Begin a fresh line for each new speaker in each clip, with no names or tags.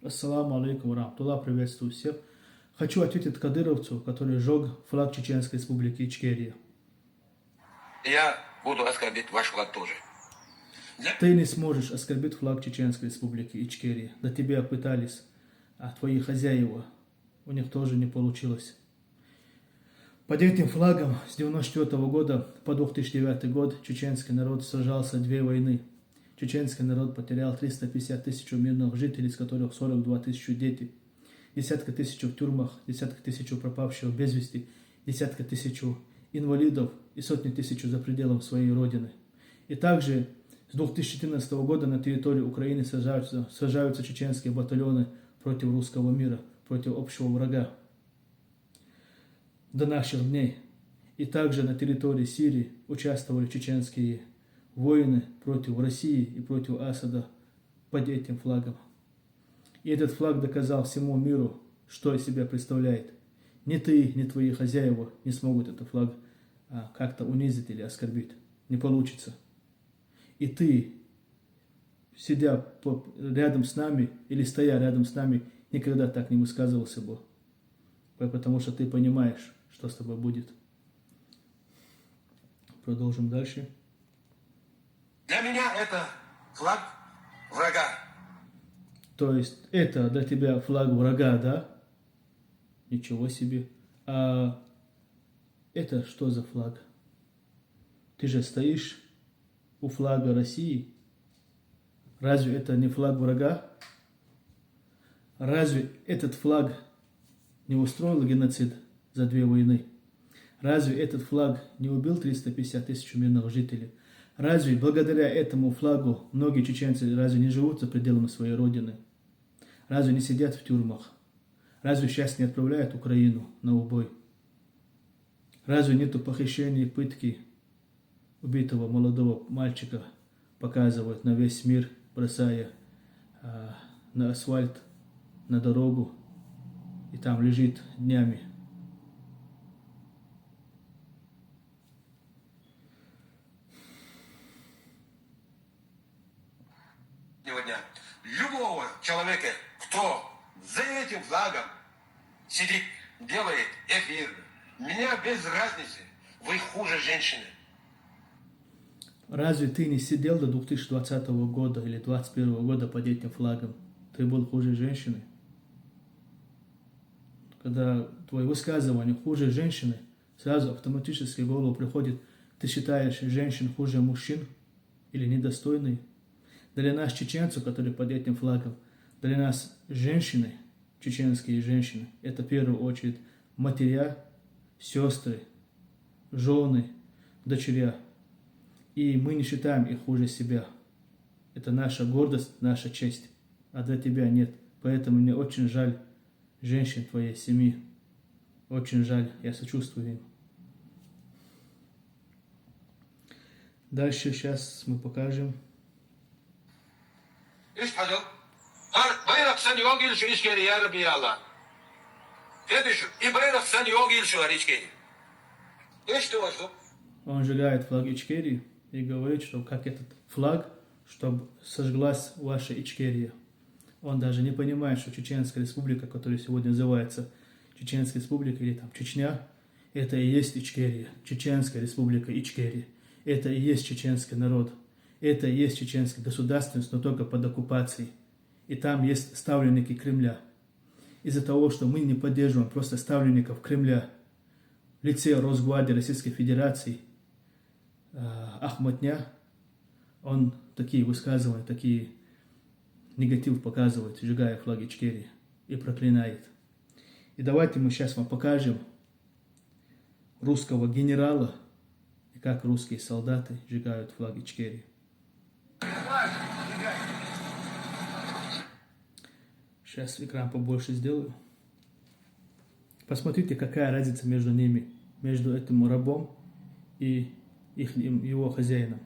Ассаламу алейкум рамтуллах, приветствую всех. Хочу ответить кадыровцу, который сжег флаг Чеченской Республики Ичкерия.
Я буду оскорбить ваш флаг тоже.
Ты не сможешь оскорбить флаг Чеченской Республики Ичкерия. До тебя пытались, а твои хозяева, у них тоже не получилось. Под этим флагом с 1994 года по 2009 год чеченский народ сражался две войны. Чеченский народ потерял 350 тысяч мирных жителей, из которых 42 тысячи дети, десятка тысяч в тюрьмах, десятка тысяч пропавших без вести, десятка тысяч инвалидов и сотни тысяч за пределом своей родины. И также с 2014 года на территории Украины сражаются чеченские батальоны против русского мира, против общего врага до наших дней. И также на территории Сирии участвовали чеченские воины против России и против Асада под этим флагом. И этот флаг доказал всему миру, что из себя представляет. Ни ты, ни твои хозяева не смогут этот флаг как-то унизить или оскорбить. Не получится. И ты, сидя рядом с нами или стоя рядом с нами, никогда так не высказывался бы. Потому что ты понимаешь, что с тобой будет. Продолжим дальше.
Для меня это флаг врага.
То есть это для тебя флаг врага, да? Ничего себе. А это что за флаг? Ты же стоишь у флага России. Разве это не флаг врага? Разве этот флаг не устроил геноцид за две войны? Разве этот флаг не убил 350 тысяч мирных жителей? Разве благодаря этому флагу многие чеченцы разве не живут за пределами своей родины? Разве не сидят в тюрьмах? Разве сейчас не отправляют Украину на убой? Разве нету похищений и пытки убитого молодого мальчика показывают на весь мир, бросая на асфальт, на дорогу, и там лежит днями?
Сегодня любого человека, кто за этим флагом сидит, делает эфир, меня без разницы, вы хуже женщины.
Разве ты не сидел до 2020 года или 2021 года под этим флагом? Ты был хуже женщины? Когда твое высказывание хуже женщины, сразу автоматически в голову приходит, ты считаешь женщин хуже мужчин или недостойной? Для нас, чеченцев, которые под этим флагом, для нас женщины, чеченские женщины, это в первую очередь матеря, сестры, жены, дочеря. И мы не считаем их хуже себя. Это наша гордость, наша честь. А для тебя нет. Поэтому мне очень жаль женщин твоей семьи. Очень жаль. Я сочувствую им. Дальше сейчас мы покажем.
İşhadıl. Bayrak sen yol gelişi içkeri ya Rabbi ya Allah. Fediş, и bayrak sen yol gelişi var içkeri. İşte o şu.
Он сжигает флаг Ичкерии и говорит, что как этот флаг, чтобы сожглась ваша Ичкерия. Он даже не понимает, что Чеченская республика, которая сегодня называется Чеченская республика или там Чечня, это и есть Ичкерия. Чеченская республика Ичкерия. Это и есть чеченский народ. Это и есть чеченская государственность, но только под оккупацией. И там есть ставленники Кремля. Из-за того, что мы не поддерживаем просто ставленников Кремля, в лице Росгвардии Российской Федерации, Ахматня, он такие высказывания, такие негатив показывает, сжигая флаги Ичкерии и проклинает. И давайте мы сейчас вам покажем русского генерала и как русские солдаты сжигают флаги Ичкерии. Сейчас экран побольше сделаю. Посмотрите, какая разница между ними, между этим рабом и его хозяином.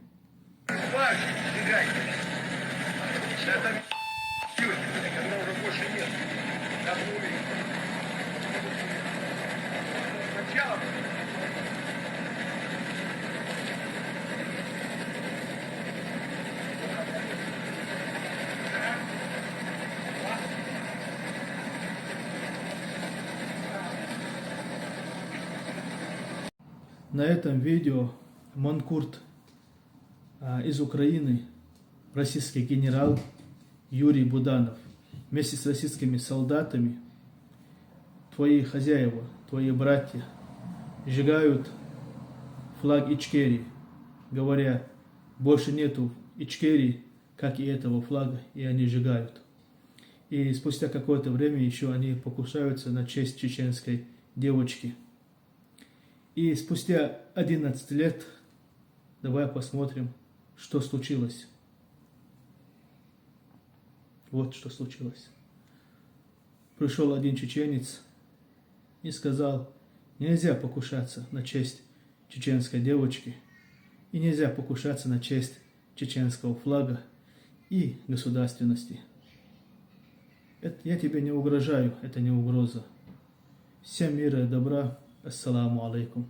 На этом видео Манкурт из Украины, российский генерал Юрий Буданов, вместе с российскими солдатами, твои хозяева, твои братья, сжигают флаг Ичкерии, говоря, больше нету Ичкерии, как и этого флага, и они сжигают. И спустя какое-то время еще они покушаются на честь чеченской девочки. И спустя 11 лет давай посмотрим, что случилось. Вот что случилось. Пришел один чеченец и сказал, нельзя покушаться на честь чеченской девочки, и нельзя покушаться на честь чеченского флага и государственности. Я тебе не угрожаю, это не угроза. Всем мира и добра. Ассаламу алейкум.